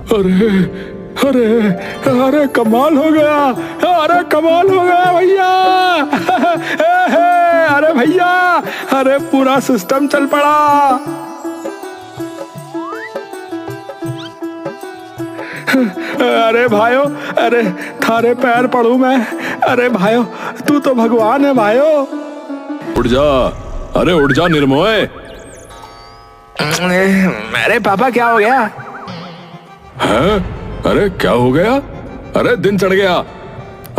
अरे अरे अरे कमाल हो गया, अरे कमाल हो गया भैया। अरे भैया, अरे पूरा सिस्टम चल पड़ा। अरे भाइयों, अरे थारे पैर पड़ू मैं। अरे भाइयों, तू तो भगवान है भाइयों। उठ जा, अरे उठ जा निर्मोह। अरे पापा क्या हो गया? हैं? अरे क्या हो गया? अरे दिन चढ़ गया।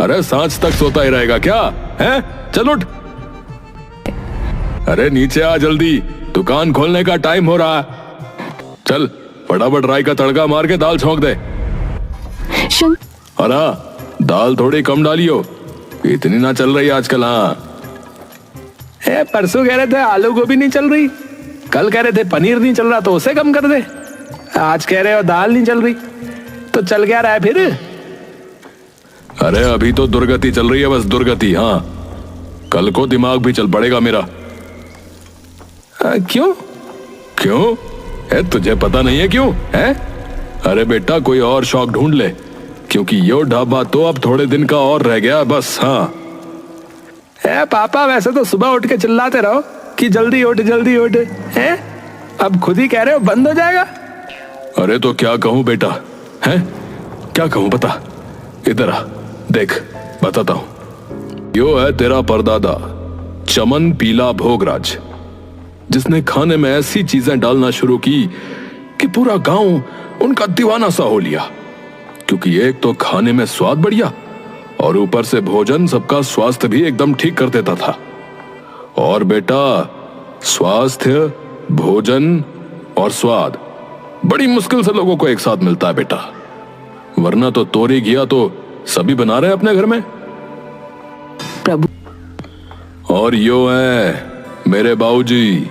अरे सांझ तक सोता ही रहेगा क्या? हैं? चल उठ। अरे नीचे आ जल्दी, दुकान खोलने का टाइम हो रहा है। चल फटाफट राई का तड़का मार के दाल छौंक दे। अरे दाल थोड़ी कम डालियो, इतनी ना चल रही आजकल। हाँ, परसों कह रहे थे आलू गोभी नहीं चल रही, कल कह रहे थे पनीर नहीं चल रहा तो उसे कम कर दे, आज कह रहे हो दाल नहीं चल रही, तो चल क्या रहा है फिर? अरे अभी तो दुर्गति चल रही है, बस दुर्गति। हाँ, कल को दिमाग भी चल पड़ेगा मेरा। क्यों? क्यों है? तुझे पता नहीं है क्यों है? अरे बेटा, कोई और शौक ढूंढ ले, क्योंकि यो ढाबा तो अब थोड़े दिन का और रह गया बस। हाँ पापा, वैसे तो सुबह उठ के चिल्लाते रहो कि जल्दी उठ जल्दी उठ, हैं? अब खुद ही कह रहे हो बंद हो जाएगा। अरे तो क्या कहूं बेटा, हैं? क्या कहूं बता। इधर आ, देख बताता हूं। यो है तेरा परदादा चमन पीला भोगराज, जिसने खाने में ऐसी चीजें डालना शुरू की कि पूरा गांव उनका दीवाना सा हो लिया। क्योंकि एक तो खाने में स्वाद बढ़िया और ऊपर से भोजन सबका स्वास्थ्य भी एकदम ठीक कर देता था। और बेटा, स्वास्थ्य, भोजन और स्वाद बड़ी मुश्किल से लोगों को एक साथ मिलता है बेटा, वरना तो तोरी घिया तो सभी बना रहे हैं अपने घर में प्रभु। और यो है मेरे बाबूजी,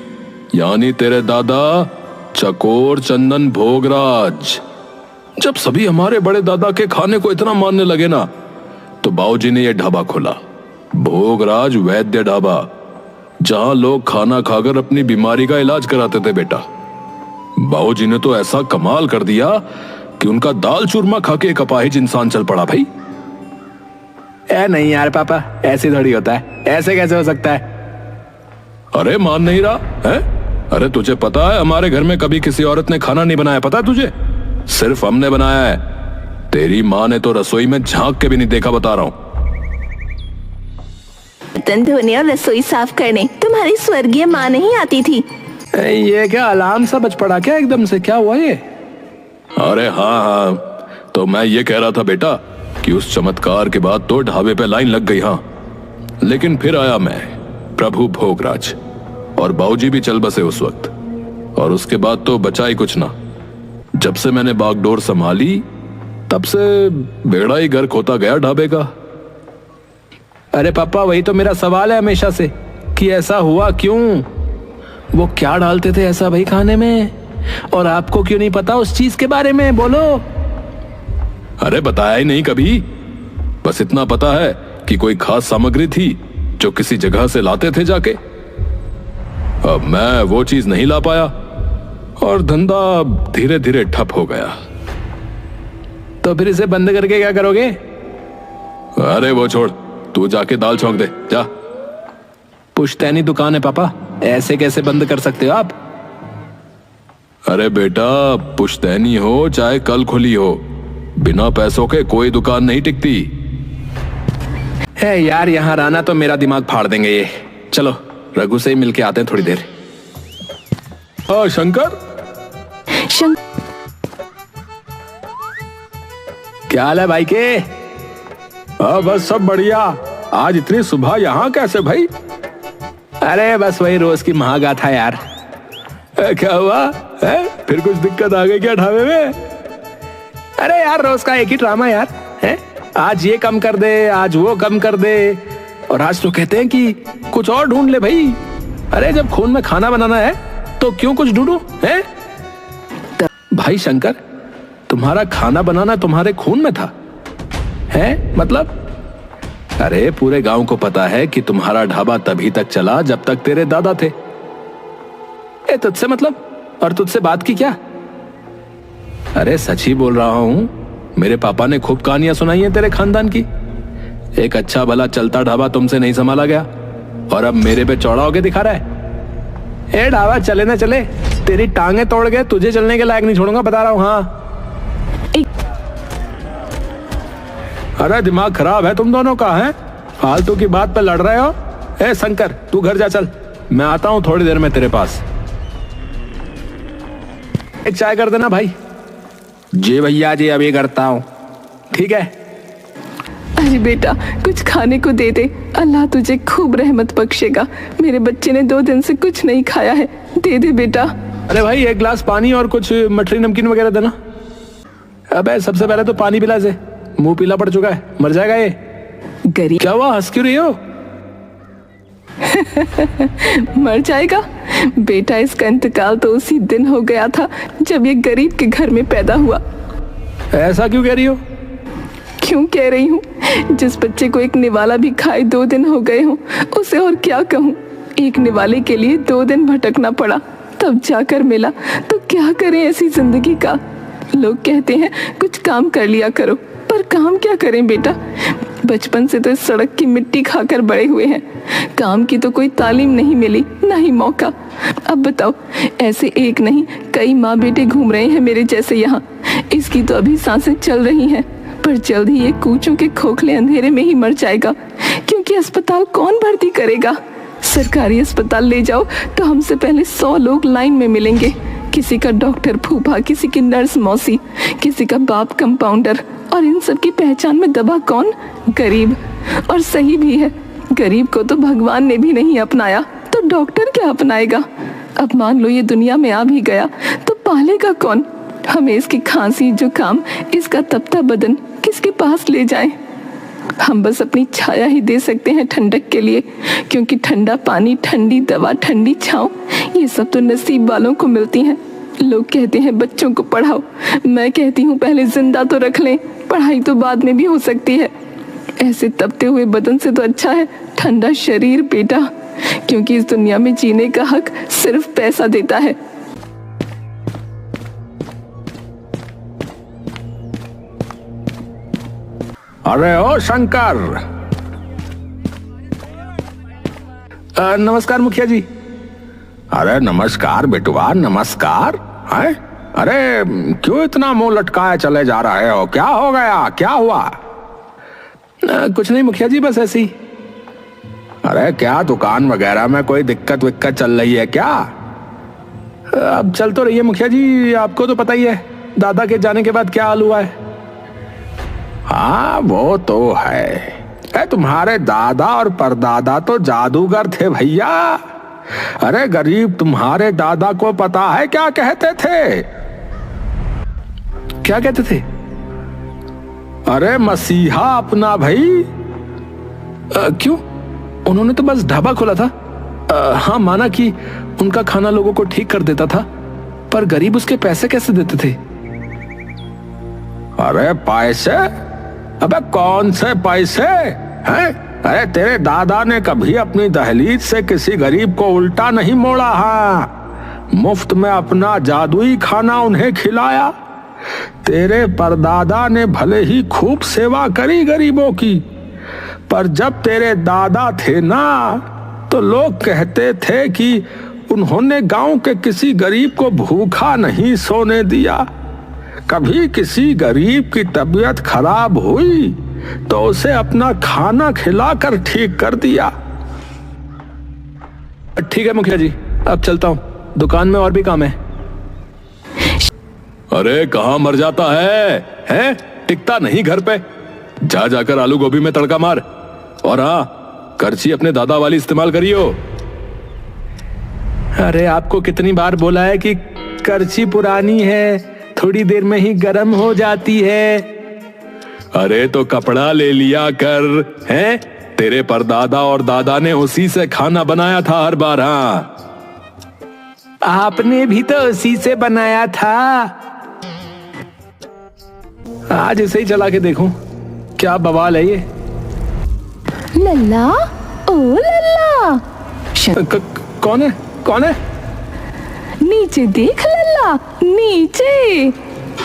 यानी तेरे दादा चकोर चंदन भोगराज। जब सभी हमारे बड़े दादा के खाने को इतना मानने लगे ना, तो बाबूजी ने यह ढाबा खोला, भोगराज वैद्य ढाबा, जहां लोग खाना खाकर अपनी बीमारी का इलाज कराते थे बेटा। बाबूजी ने तो ऐसा कमाल कर दिया कि उनका दाल चूरमा खा के एक अपाहिज इंसान चल पड़ा भाई। नहीं यार पापा, ऐसे थोड़ी होता है, ऐसे कैसे हो सकता है? अरे मान नहीं रहा है? अरे तुझे पता है हमारे घर में कभी किसी औरत ने खाना नहीं बनाया, पता है तुझे? सिर्फ हमने बनाया है। तेरी माँ ने तो रसोई में झांक के भी नहीं देखा, बता रहा हूं। बर्तन धोने और रसोई साफ करने तुम्हारी स्वर्गीय माँ नहीं आती थी? ये क्या अलार्म सा बज पड़ा क्या एकदम से? क्या हुआ ये? अरे हाँ, तो मैं ये कह रहा था बेटा कि उस चमत्कार के बाद तो ढाबे पे लाइन लग गई। हाँ, लेकिन फिर आया मैं, प्रभु भोगराज, और बाबूजी भी चल बसे उस वक्त। और उसके बाद तो बचा ही कुछ ना। जब से मैंने बागडोर संभाली, तब से बेड़ा ही गर्क होता गया ढाबे का। अरे पापा, वही तो मेरा सवाल है हमेशा से कि ऐसा हुआ क्यों? वो क्या डालते थे ऐसा भाई खाने में, और आपको क्यों नहीं पता उस चीज के बारे में? बोलो। अरे बताया ही नहीं कभी, बस इतना पता है कि कोई खास सामग्री थी जो किसी जगह से लाते थे जाके। अब मैं वो चीज नहीं ला पाया और धंधा धीरे धीरे ठप हो गया। तो फिर इसे बंद करके क्या करोगे? अरे वो छोड़, तू जाके दाल छौंक दे जा। पुश्तैनी दुकान है पापा, ऐसे कैसे बंद कर सकते हो आप? अरे बेटा, पुश्तैनी हो चाहे कल खुली हो, बिना पैसों के कोई दुकान नहीं टिकती है यार। यहाँ रहना तो मेरा दिमाग फाड़ देंगे ये। चलो रघु से ही मिलके आते हैं थोड़ी देर। हाँ शंकर, क्या हाल है भाई के? हाँ बस सब बढ़िया। आज इतनी सुबह यहाँ कैसे भाई? अरे बस वही रोज की महागाथा यार। क्या हुआ है? फिर कुछ दिक्कत आ गई क्या ढाबे में? अरे यार, रोज का एक ही ड्रामा यार है। आज ये कम कर दे, आज वो कम कर दे, और आज तो कहते हैं कि कुछ और ढूंढ ले भाई। अरे जब खून में खाना बनाना है तो क्यों कुछ ढूंढूं है? भाई शंकर, तुम्हारा खाना बनाना तुम्हारे खून में था है? मतलब? अरे पूरे गांव को पता है कि तुम्हारा ढाबा तभी तक चला जब तक तेरे दादा थे। तुझसे मतलब? और तुझसे बात की क्या? अरे सच ही बोल रहा हूँ, मेरे पापा ने खूब कहानियां सुनाई हैं तेरे खानदान की। एक अच्छा भला चलता ढाबा तुमसे नहीं संभाला गया और अब मेरे पे चौड़ा होके दिखा रहा है। ए ढाबा चले ना चले, तेरी टांगे तोड़ के तुझे चलने के लायक नहीं छोड़ूंगा, बता रहा हूँ। हाँ अरे दिमाग खराब है तुम दोनों का, है फालतू की बात पे लड़ रहे हो। ए शंकर तू घर जा, चल मैं आता हूँ थोड़ी देर में तेरे पास। एक चाय कर देना भाई। जी भैया जी अभी करता हूँ। ठीक है। अरे बेटा कुछ खाने को दे दे, अल्लाह तुझे खूब रहमत बख्शेगा। मेरे बच्चे ने 2 दिन से कुछ नहीं खाया है, दे दे बेटा। अरे भाई एक गिलास पानी और कुछ मठरी नमकीन वगैरह देना। अबे सबसे पहले तो पानी पिला से, मुंह पीला पड़ चुका है, मर जाएगा ये। गरीब क्या हुआ, हंस क्यों रही हो? मर जाएगा बेटा, इसका इंतकाल तो उसी दिन हो गया था जब ये गरीब के घर में पैदा हुआ। ऐसा क्यों कह रही हो? क्यों कह रही हूँ, जिस बच्चे को एक निवाला भी खाए 2 दिन हो गए हों, उसे और क्या कहूँ। एक निवाले के लिए 2 दिन भटकना पड़ा, तब जाकर मिला। तो क्या करें ऐसी जिंदगी का। लोग कहते हैं कुछ काम कर लिया करो, पर काम क्या करें बेटा। बचपन से तो इस सड़क की मिट्टी खाकर बड़े हुए हैं, काम की तो कोई तालीम नहीं मिली, ना ही मौका। अब बताओ, ऐसे एक नहीं कई माँ बेटे घूम रहे हैं मेरे जैसे यहाँ। इसकी तो अभी सांसें चल रही हैं, पर जल्द ही ये कूचों के खोखले अंधेरे में ही मर जाएगा, क्योंकि अस्पताल कौन भर्ती करेगा। सरकारी अस्पताल ले जाओ तो हमसे पहले 100 लोग लाइन में मिलेंगे। किसी का डॉक्टर फूफा, किसी की नर्स मौसी, किसी का बाप कंपाउंडर, और इन सब की पहचान में दबा कौन? गरीब। और सही भी है, गरीब को तो भगवान ने भी नहीं अपनाया, तो डॉक्टर क्या अपनाएगा। अब मान लो ये दुनिया में आ भी गया तो पालेगा कौन। हमें इसकी खांसी जुकाम, इसका तपता बदन किसके पास ले जाएं? हम बस अपनी छाया ही दे सकते हैं ठंडक के लिए, क्योंकि ठंडा पानी, ठंडी दवा, ठंडी छांव, ये सब तो नसीब वालों को मिलती हैं। लोग कहते हैं बच्चों को पढ़ाओ, मैं कहती हूँ पहले जिंदा तो रख लें, पढ़ाई तो बाद में भी हो सकती है। ऐसे तपते हुए बदन से तो अच्छा है ठंडा शरीर बेटा, क्योंकि इस दुनिया में जीने का हक सिर्फ पैसा देता है। अरे ओ शंकर। नमस्कार मुखिया जी। अरे नमस्कार बेटुआ, नमस्कार। है अरे क्यों इतना मुंह लटकाए चले जा रहे हो, क्या हो गया, क्या हुआ? कुछ नहीं मुखिया जी, बस ऐसी। अरे क्या दुकान वगैरह में कोई दिक्कत विक्कत चल रही है क्या? अब चल तो रही है मुखिया जी, आपको तो पता ही है दादा के जाने के बाद क्या हाल हुआ है। हाँ वो तो है, तुम्हारे दादा और परदादा तो जादूगर थे भैया। अरे गरीब तुम्हारे दादा को पता है क्या कहते थे? क्या कहते थे? अरे मसीहा अपना भाई। क्यों? उन्होंने तो बस ढाबा खोला था। हाँ माना कि उनका खाना लोगों को ठीक कर देता था, पर गरीब उसके पैसे कैसे देते थे? अरे पैसे? अबे कौन से पैसे हैं? अरे तेरे दादा ने कभी अपनी दहलीज से किसी गरीब को उल्टा नहीं मोड़ा। हाँ मुफ्त में अपना जादुई खाना उन्हें खिलाया। तेरे परदादा ने भले ही खूब सेवा करी गरीबों की, पर जब तेरे दादा थे ना, तो लोग कहते थे कि उन्होंने गांव के किसी गरीब को भूखा नहीं सोने दिया। कभी किसी गरीब की तबीयत खराब हुई तो उसे अपना खाना खिलाकर ठीक कर दिया। ठीक है मुखिया जी, अब चलता हूँ, दुकान में और भी काम है। अरे कहाँ मर जाता है? टिकता नहीं घर पे? जा जाकर आलू गोभी में तड़का मार, और हाँ करछी अपने दादा वाली इस्तेमाल करियो। अरे आपको कितनी बार बोला है कि करछी पुरानी है, थोड़ी देर में ही गर्म हो जाती है। अरे तो कपड़ा ले लिया कर, हैं? तेरे परदादा और दादा ने उसी से खाना बनाया था हर बार। हाँ आपने भी तो उसी से बनाया था। आज इसे ही चला के देखूं क्या बवाल है ये। लल्ला, ओ लल्ला। कौन है? कौन है? नीचे देख लल्ला, नीचे।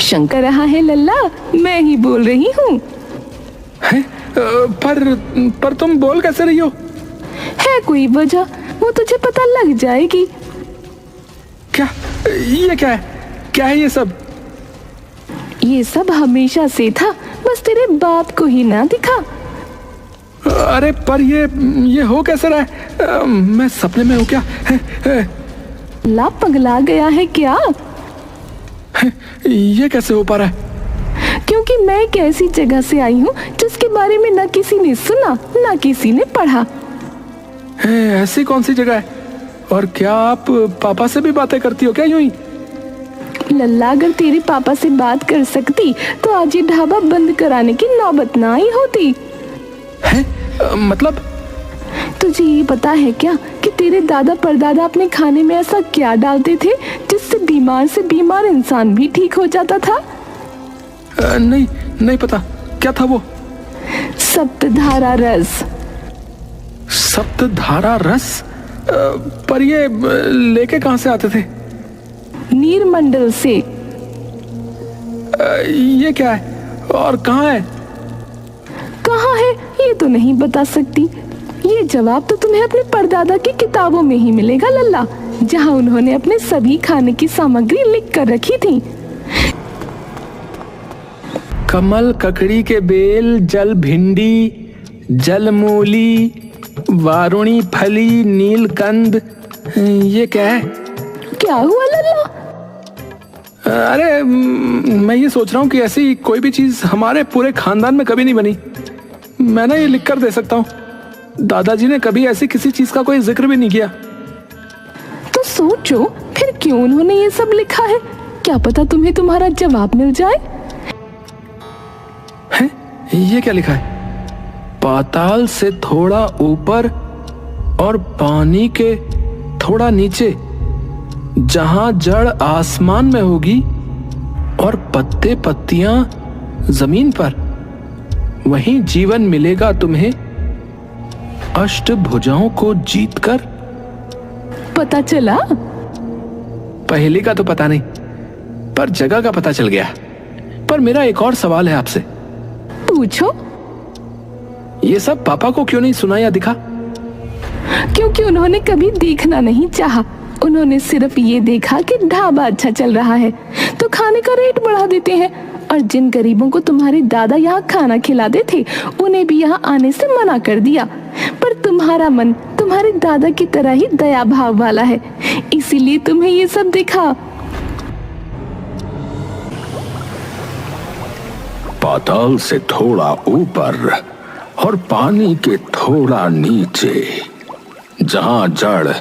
शंकर रहा है लल्ला, मैं ही बोल रही हूँ। हैं? पर तुम बोल कैसे रही हो? है कोई वजह, वो तुझे पता लग जाएगी। क्या ये क्या है? क्या है ये सब? ये सब हमेशा से था, बस तेरे बाप को ही ना दिखा। अरे पर ये हो कैसे रहा है? मैं सपने में हूँ क्या? ला पगला गया है क्या? ये कैसे हो पा रहा है? क्योंकि मैं एक ऐसी जगह से आई हूँ जिसके बारे में ना किसी ने सुना ना किसी ने पढ़ा। ऐसी कौन सी जगह है? और क्या आप पापा से भी बातें करती हो क्या यूं ही? लल्ला, अगर तेरे पापा से बात कर सकती तो आज ये ढाबा बंद कराने की नौबत ना आई होती। हैं? मतलब? तुझे ये पता है क्या कि तेरे दादा परदादा अपने खाने में ऐसा क्या डालते थे जिससे बीमार से बीमार इंसान भी ठीक हो जाता था? नहीं पता। क्या था वो? सप्तधारा रस। सप्तधारा रस? पर ये लेके कहां से आते थे? नीरमंडल से। ये क्या है और कहाँ है? कहाँ है ये तो नहीं बता सकती। ये जवाब तो तुम्हें अपने परदादा की किताबों में ही मिलेगा लल्ला, जहाँ उन्होंने अपने सभी खाने की सामग्री लिख कर रखी थी। कमल, ककड़ी के बेल, जल भिंडी, जल मूली, वारुणी फली, नीलकंद। ये क्या है? क्या हुआ लल्ला? अरे मैं ये सोच रहा हूँ कि ऐसी कोई भी चीज हमारे पूरे खानदान में कभी नहीं बनी। मैं ना ये लिख कर दे सकता हूँ। दादाजी ने कभी ऐसी किसी चीज का कोई जिक्र भी नहीं किया। तो सोचो फिर क्यों उन्होंने ये सब लिखा है? क्या पता तुम्हें तुम्हारा जवाब मिल जाए। हैं? ये क्या लिखा है? पाताल से थोड़ा ऊपर और पानी के थोड़ा नीचे, जहां जड़ आसमान में होगी और पत्ते पत्तियां जमीन पर, वहीं जीवन मिलेगा तुम्हें अष्टभुजाओं को जीतकर। पता चला? पहेली का तो पता नहीं, पर जगह का पता चल गया। पर मेरा एक और सवाल है आपसे। पूछो। ये सब पापा को क्यों नहीं सुनाया दिखा? क्योंकि उन्होंने कभी देखना नहीं चाहा। उन्होंने सिर्फ ये देखा कि ढाबा अच्छा चल रहा है तो खाने का रेट बढ़ा देते हैं, और जिन गरीबों को तुम्हारे दादा यहाँ खाना खिलाते थे उन्हें भी यहाँ आने से मना कर दिया। पर तुम्हारा मन तुम्हारे दादा की तरह ही दया भाव वाला है, इसीलिए तुम्हें ये सब दिखा। पाताल से थोड़ा ऊपर और पानी के थोड़ा नीचे, जहां जड़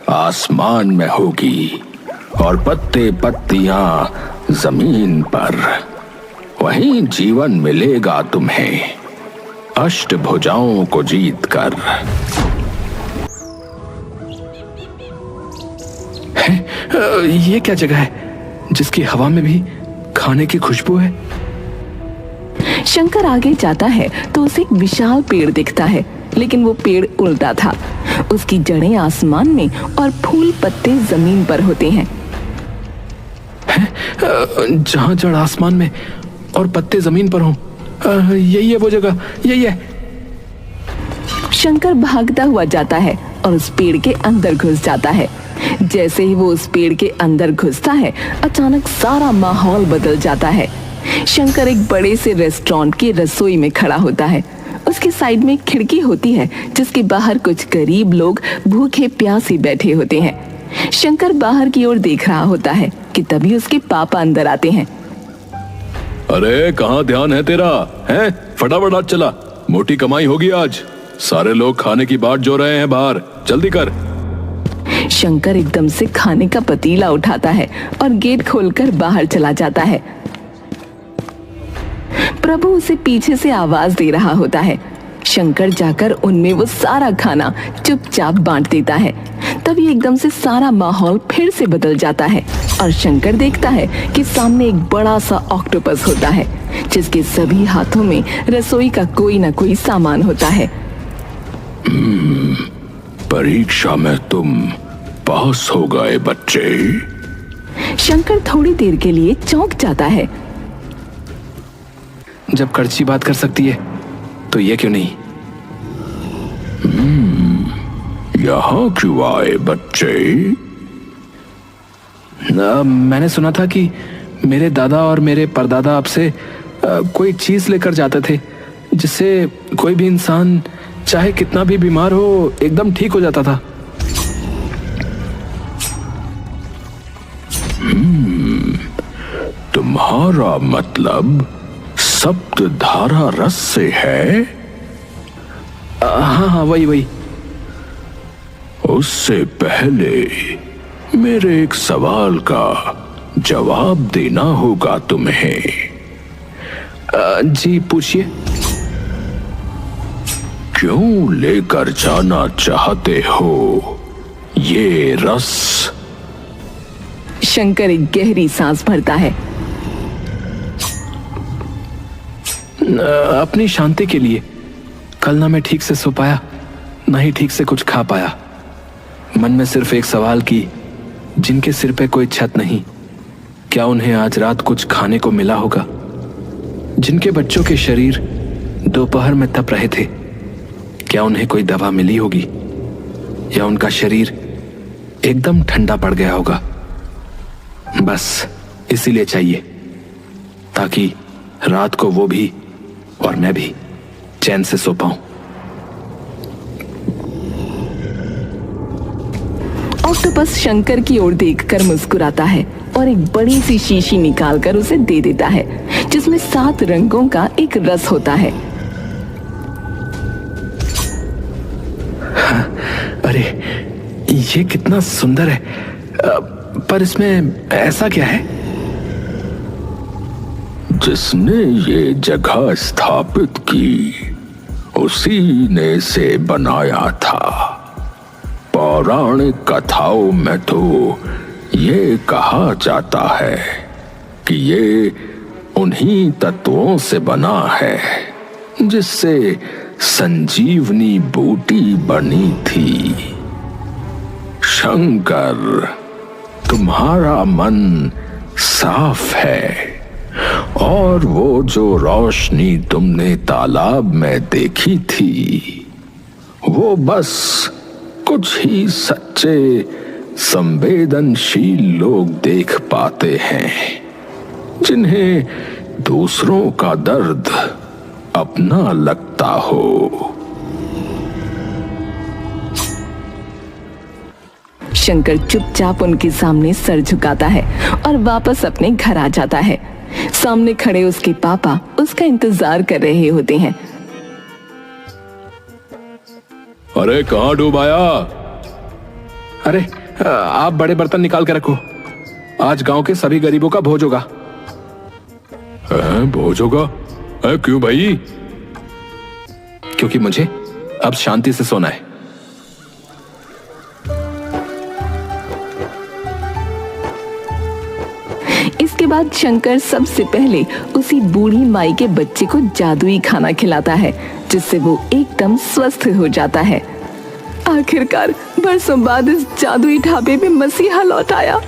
आसमान में होगी और पत्ते पत्तियां जमीन पर, वहीं जीवन मिलेगा तुम्हें अष्टभुजाओं को जीतकर। ये क्या जगह है जिसकी हवा में भी खाने की खुशबू है? शंकर आगे जाता है तो उसे एक विशाल पेड़ दिखता है, लेकिन वो पेड़ उल्टा था। उसकी जड़ें आसमान में और फूल पत्ते जमीन पर होते हैं। जहां जड़ आसमान में और पत्ते जमीन पर हों, यही है वो जगह, यही है। शंकर भागता हुआ जाता है और उस पेड़ के अंदर घुस जाता है। जैसे ही वो उस पेड़ के अंदर घुसता है, अचानक सारा माहौल बदल जाता है। शंकर एक बड़े से रेस्टोरेंट की रसोई में खड़ा होता है। उसके साइड में एक खिड़की होती है जिसके बाहर कुछ गरीब लोग भूखे प्यासे बैठे होते हैं। शंकर बाहर की ओर देख रहा होता है कि तभी उसके पापा अंदर आते हैं। अरे कहाँ ध्यान है तेरा? हैं? फटाफट आज चला, मोटी कमाई होगी आज। सारे लोग खाने की बाट जो रहे हैं बाहर, जल्दी कर। शंकर एकदम से खाने का पतीला उठाता है और गेट खोलकर बाहर चला जाता है। प्रभु उसे पीछे से आवाज दे रहा होता है। शंकर जाकर उनमें वो सारा खाना चुपचाप बांट देता है। तभी एकदम से सारा माहौल फिर से बदल जाता है और शंकर देखता है कि सामने एक बड़ा सा ऑक्टोपस होता है, जिसके सभी हाथों में रसोई का कोई ना कोई सामान होता है। परीक्षा में तुम पास हो गए बच्चे। शंकर थोड़ी देर के लिए चौंक जाता है। जब कड़ची बात कर सकती है तो ये क्यों नहीं? यहाँ क्यों आए बच्चे? मैंने सुना था कि मेरे दादा और मेरे परदादा आपसे कोई चीज लेकर जाते थे जिससे कोई भी इंसान चाहे कितना भी बीमार हो एकदम ठीक हो जाता था। तुम्हारा मतलब सप्तधारा रस से है? हाँ हाँ, वही। उससे पहले मेरे एक सवाल का जवाब देना होगा तुम्हें। जी पूछिए। क्यों लेकर जाना चाहते हो ये रस? शंकर एक गहरी सांस भरता है। अपनी शांति के लिए। कल ना मैं ठीक से सो पाया, ना ही ठीक से कुछ खा पाया। मन में सिर्फ एक सवाल की, जिनके सिर पे कोई छत नहीं, क्या उन्हें आज रात कुछ खाने को मिला होगा? जिनके बच्चों के शरीर दोपहर में तप रहे थे, क्या उन्हें कोई दवा मिली होगी? या उनका शरीर एकदम ठंडा पड़ गया होगा? बस इसीलिए चाहिए, ताकि रात को वो भी और मैं भी चैन से सो पाऊं। ऑक्टोपस शंकर की ओर देखकर मुस्कुराता है और एक बड़ी सी शीशी निकालकर उसे दे देता है, जिसमें 7 रंगों का एक रस होता है। अरे ये कितना सुंदर है, पर इसमें ऐसा क्या है? जिसने ये जगह स्थापित की उसी ने इसे बनाया था। पौराणिक कथाओं में तो ये कहा जाता है कि ये उन्हीं तत्वों से बना है जिससे संजीवनी बूटी बनी थी। शंकर, तुम्हारा मन साफ है और वो जो रोशनी तुमने तालाब में देखी थी वो बस कुछ ही सच्चे संवेदनशील लोग देख पाते हैं, जिन्हें दूसरों का दर्द अपना लगता हो। शंकर चुपचाप उनके सामने सर झुकाता है और वापस अपने घर आ जाता है। सामने खड़े उसके पापा उसका इंतजार कर रहे होते हैं। अरे कहाँ डूबाया? अरे आप बड़े बर्तन निकाल के रखो, आज गांव के सभी गरीबों का भोज होगा। भोज होगा? क्यों भाई? क्योंकि मुझे अब शांति से सोना है। इसके बाद शंकर सबसे पहले उसी बूढ़ी माई के बच्चे को जादुई खाना खिलाता है, जिससे वो एकदम स्वस्थ हो जाता है। आखिरकार बरसों बाद इस जादुई ढाबे में मसीहा लौट आया।